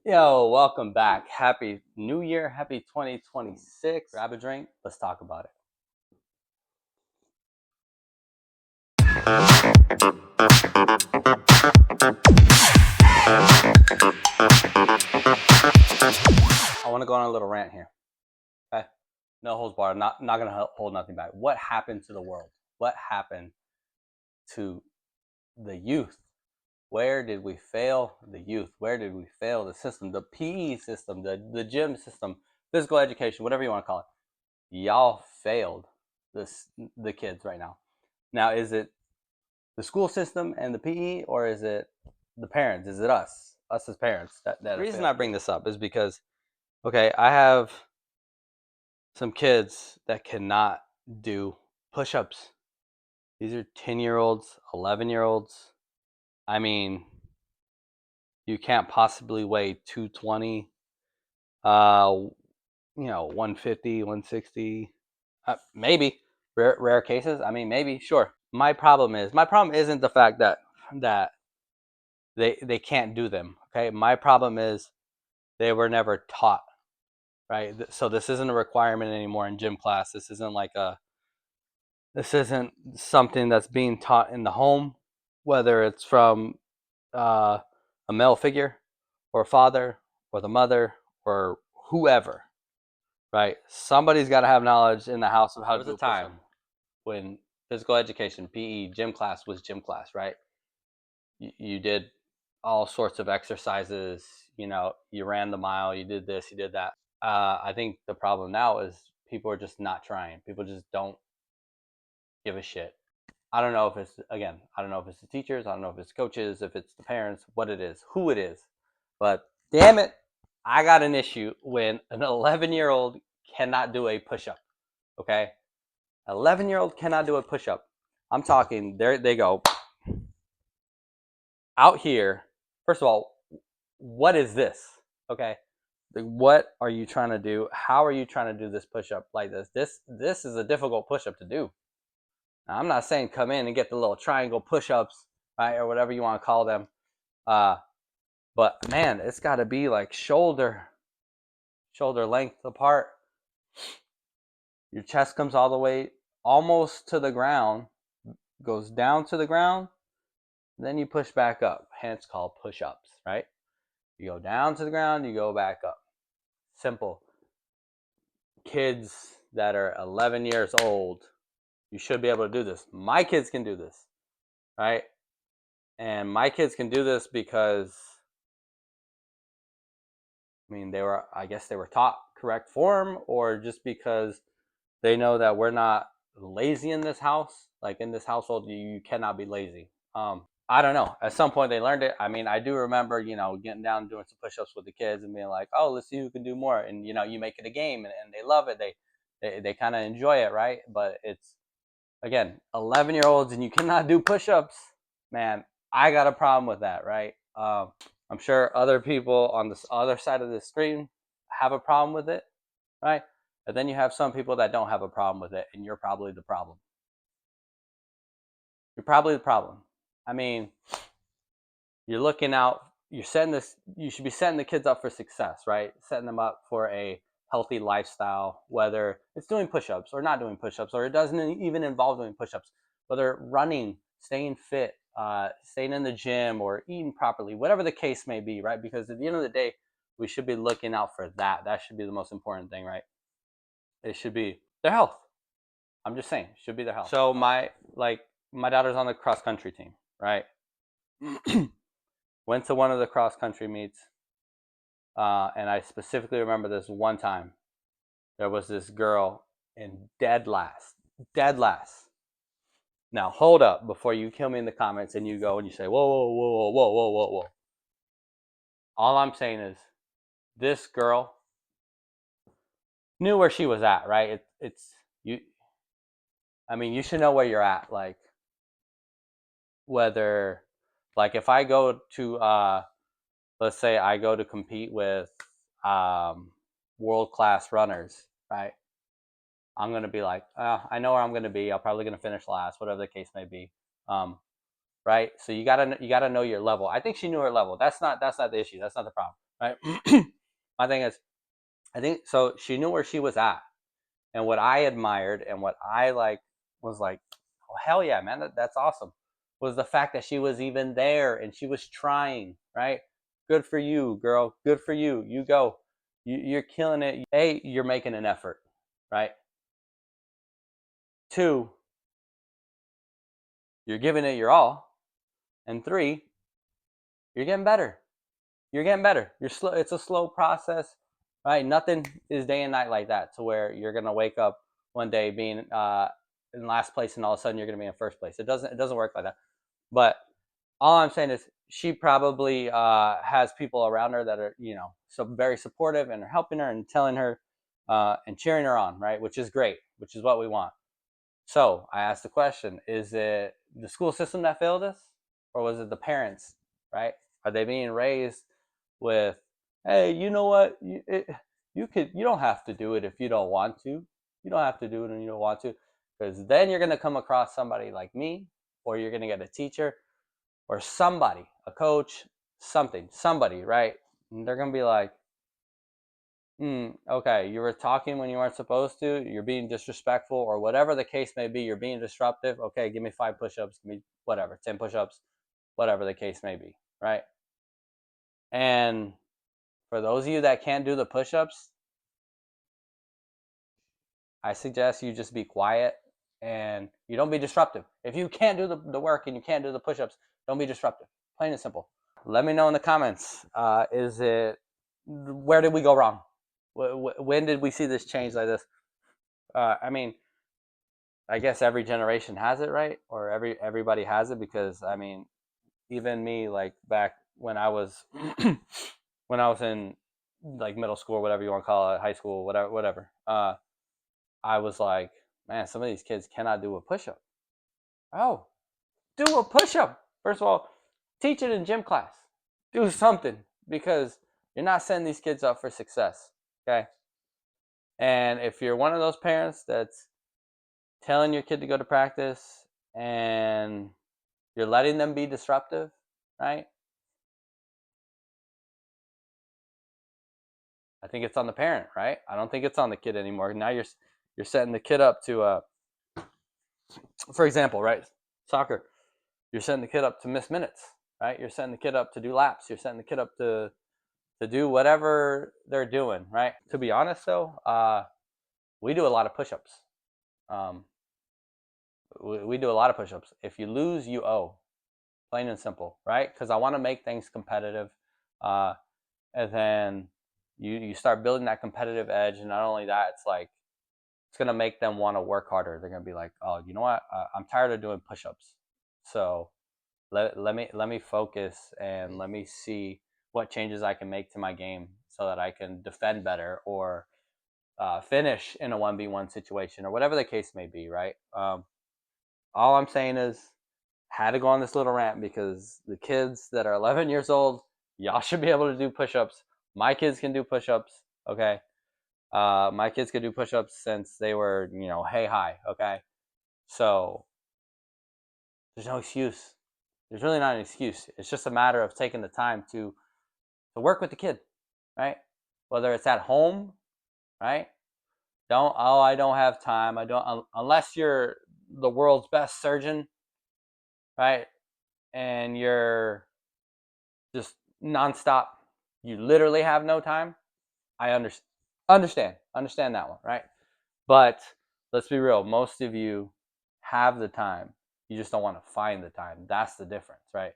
Yo, welcome back. Happy New Year. Happy 2026. Grab a drink. Let's talk about it. I want to go on a little rant here. Okay? No holds barred. Not going to hold nothing back. What happened to the world? What happened to the youth? Where did we fail the youth? Where did we fail the system? The PE system, the gym system, physical education, whatever you want to call it. Y'all failed the kids right now. Now, is it the school system and the PE, or is it the parents? Is it us as parents? The reason I bring this up is because, okay, I have some kids that cannot do push-ups. These are 10-year-olds, 11-year-olds. I mean, you can't possibly weigh 220, 150, 160, maybe rare cases. I mean, maybe, sure. My problem isn't the fact that they can't do them. Okay, my problem is they were never taught. Right, so this isn't a requirement anymore in gym class. This isn't something that's being taught in the home, whether it's from uh, a male figure or a father or the mother or whoever. Right, somebody's got to have knowledge in the house of how to do a time when physical education, PE, gym class was gym class. Right, you did all sorts of exercises. You ran the mile, you did this, you did that. I think the problem now is people are just not trying. People just don't give a shit. I don't know if it's, again, I don't know if it's the teachers, I don't know if it's coaches, if it's the parents, what it is, who it is. But damn it, I got an issue when an 11-year-old cannot do a push up. Okay? 11-year-old cannot do a push up. I'm talking, there they go out here. First of all, what is this? Okay? What are you trying to do? How are you trying to do this push up like this? This is a difficult push up to do. Now, I'm not saying come in and get the little triangle push ups, right, or whatever you want to call them. Uh, but man, it's got to be like shoulder length apart. Your chest comes all the way almost to the ground, goes down to the ground, then you push back up. Hence called push ups, right? You go down to the ground, you go back up. Simple. Kids that are 11 years old, you should be able to do this. My kids can do this, right? And my kids can do this because, I mean, I guess they were taught correct form, or just because they know that we're not lazy in this house. Like in this household, you cannot be lazy. I don't know. At some point, they learned it. I mean, I do remember, getting down and doing some push-ups with the kids and being like, "Oh, let's see who can do more." And you make it a game, and they love it. They kind of enjoy it, right? But it's, again, 11-year-olds and you cannot do push-ups. Man, I got a problem with that, right? I'm sure other people on this other side of the screen have a problem with it, right? But then you have some people that don't have a problem with it, and you're probably the problem. You're probably the problem. I mean, you're looking out, you're setting this, you should be setting the kids up for success, right? Setting them up for a healthy lifestyle, whether it's doing push-ups or not doing push-ups, or it doesn't even involve doing push-ups, whether running, staying fit, staying in the gym, or eating properly, whatever the case may be, right? Because at the end of the day, we should be looking out for that. That should be the most important thing, right? It should be their health. I'm just saying, it should be their health. So my daughter's on the cross country team, right? Went to one of the cross country meets, and I specifically remember this one time. There was this girl in dead last, dead last. Now hold up before you kill me in the comments and you go and you say, whoa, whoa, whoa, whoa, whoa, whoa, whoa. All I'm saying is, this girl knew where she was at, right? It's you. I mean, you should know where you're at. Like, whether, like, if I go to, let's say I go to compete with world class runners, right? I'm gonna be like, I know where I'm gonna be. I'm probably gonna finish last, whatever the case may be. Right? So you gotta know your level. I think she knew her level. That's not the issue. That's not the problem. right? My thing is, I think so. She knew where she was at, and what I admired and what I like was like, oh hell yeah, man, that's awesome. Was the fact that she was even there and she was trying, right? Good for you, girl. Good for you. You go. You're killing it. A, you're making an effort, right? Two, you're giving it your all, and three, you're getting better. You're getting better. You're slow. It's a slow process, right? Nothing is day and night like that to where you're gonna wake up one day being in last place and all of a sudden you're gonna be in first place. It doesn't work like that. But all I'm saying is she probably has people around her that are so very supportive and are helping her and telling her and cheering her on, right? Which is great, which is what we want. So I asked the question: is it the school system that failed us, or was it the parents? Right? Are they being raised with, "Hey, you know what? You don't have to do it if you don't want to. You don't have to do it when you don't want to, because then you're gonna come across somebody like me, or you're gonna get a teacher, or somebody, a coach, somebody, right? And they're gonna be like, okay, you were talking when you weren't supposed to. You're being disrespectful, or whatever the case may be. You're being disruptive. Okay, give me 5 push-ups. Give me whatever, 10 push-ups, whatever the case may be, right? And for those of you that can't do the push-ups, I suggest you just be quiet and you don't be disruptive. If you can't do the work and you can't do the push-ups, don't be disruptive. Plain and simple. Let me know in the comments. Where did we go wrong? When did we see this change like this? I mean, I guess every generation has it, right? Or everybody has it, because I mean, even me, like back when I was when I was in like middle school, whatever you want to call it, high school, whatever. I was like, man, some of these kids cannot do a push up. Oh, do a push up. First of all, teach it in gym class. Do something, because you're not setting these kids up for success. Okay. And if you're one of those parents that's telling your kid to go to practice and you're letting them be disruptive, right? I think it's on the parent, right? I don't think it's on the kid anymore. Now you're setting the kid up to for example, right? Soccer. You're setting the kid up to miss minutes, right? You're setting the kid up to do laps. You're setting the kid up to do whatever they're doing, right? To be honest though, we do a lot of push-ups. Um, we do a lot of push-ups. If you lose, you owe. Plain and simple, right? Because I want to make things competitive, uh, and then you start building that competitive edge, and not only that, it's like it's gonna make them want to work harder. They're gonna be like, oh, you know what? I'm tired of doing push-ups, so let me focus and let me see what changes I can make to my game so that I can defend better, or finish in a 1v1 situation, or whatever the case may be, right? All I'm saying is, had to go on this little rant because the kids that are 11 years old, y'all should be able to do push-ups. My kids can do push-ups, okay? My kids could do push-ups since they were, hey high, okay? So there's no excuse. There's really not an excuse. It's just a matter of taking the time to work with the kid, right? Whether it's at home, right? I don't have time. I don't, unless you're the world's best surgeon, right? And you're just nonstop. You literally have no time. I understand that one, right? But let's be real. Most of you have the time. You just don't want to find the time. That's the difference, right?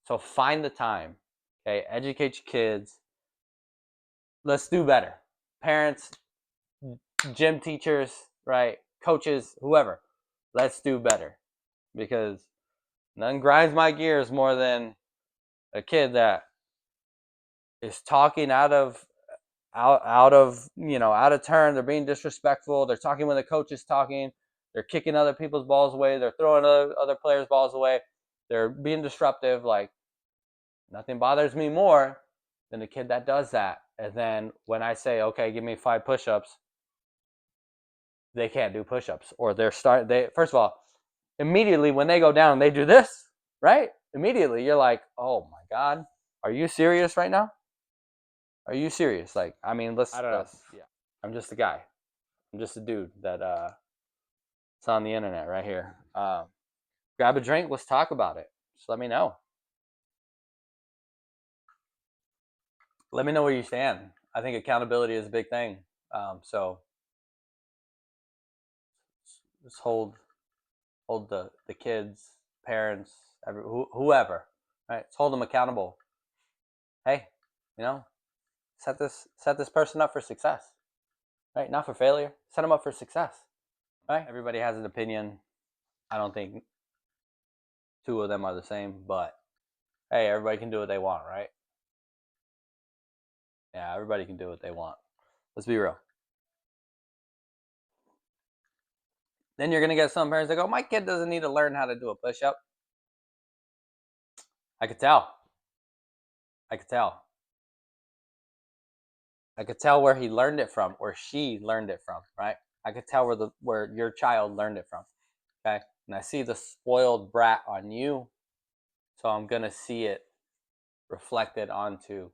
So find the time. Okay, educate your kids. Let's do better. Parents, gym teachers, right? Coaches, whoever. Let's do better, because nothing grinds my gears more than a kid that is talking out of turn. They're being disrespectful. They're talking when the coach is talking. They're kicking other people's balls away. They're throwing other players' balls away. They're being disruptive. Like, nothing bothers me more than a kid that does that. And then when I say, okay, give me 5 push-ups, they can't do push-ups, or they first of all, immediately when they go down, they do this, right? Immediately you're like, oh my God, are you serious right now? Are you serious? Like, I mean, let's. I don't know. Yeah. I'm just a guy. I'm just a dude that it's on the internet right here. Grab a drink. Let's talk about it. Just let me know. Let me know where you stand. I think accountability is a big thing. So just hold the kids, parents, whoever, right? Let's hold them accountable. Hey, you know, set this person up for success, right? Not for failure. Set them up for success, right? Everybody has an opinion. I don't think two of them are the same, but hey, everybody can do what they want, right? Yeah, everybody can do what they want. Let's be real. Then you're gonna get some parents that go, "My kid doesn't need to learn how to do a push-up." I could tell. I could tell. I could tell where he learned it from, or she learned it from, right? I could tell where your child learned it from. Okay, and I see the spoiled brat on you, so I'm gonna see it reflected onto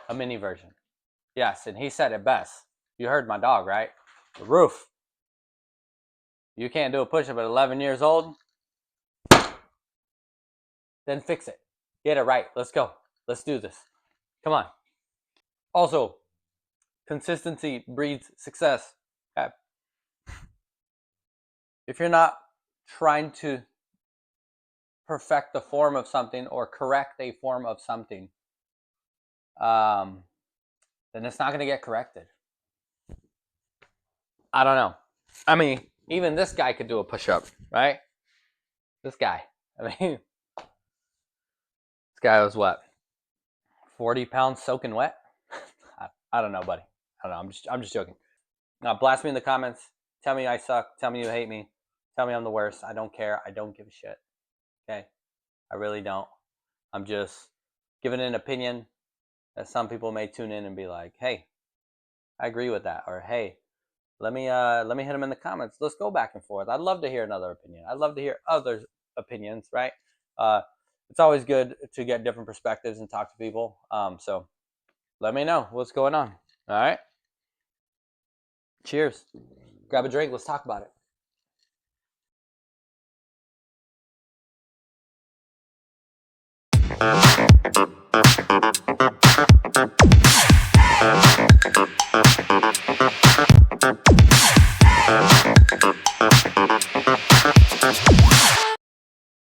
a mini version. Yes, and he said it best. You heard my dog, right? The roof. You can't do a push-up at 11 years old? Then fix it. Get it right. Let's go. Let's do this. Come on. Also, consistency breeds success. Okay? If you're not trying to perfect the form of something or correct a form of something, then it's not going to get corrected. I don't know. I mean, even this guy could do a push-up, right? This guy. I mean, this guy was what? 40 pounds soaking wet? I don't know, buddy. I don't know. I'm just joking. Now, blast me in the comments. Tell me I suck. Tell me you hate me. Tell me I'm the worst. I don't care. I don't give a shit. Okay? I really don't. I'm just giving an opinion that some people may tune in and be like, "Hey, I agree with that," or "Hey, let me hit them in the comments. Let's go back and forth. I'd love to hear another opinion. I'd love to hear other opinions, right? Uh, it's always good to get different perspectives and talk to people. So let me know what's going on. All right. Cheers. Grab a drink. Let's talk about it.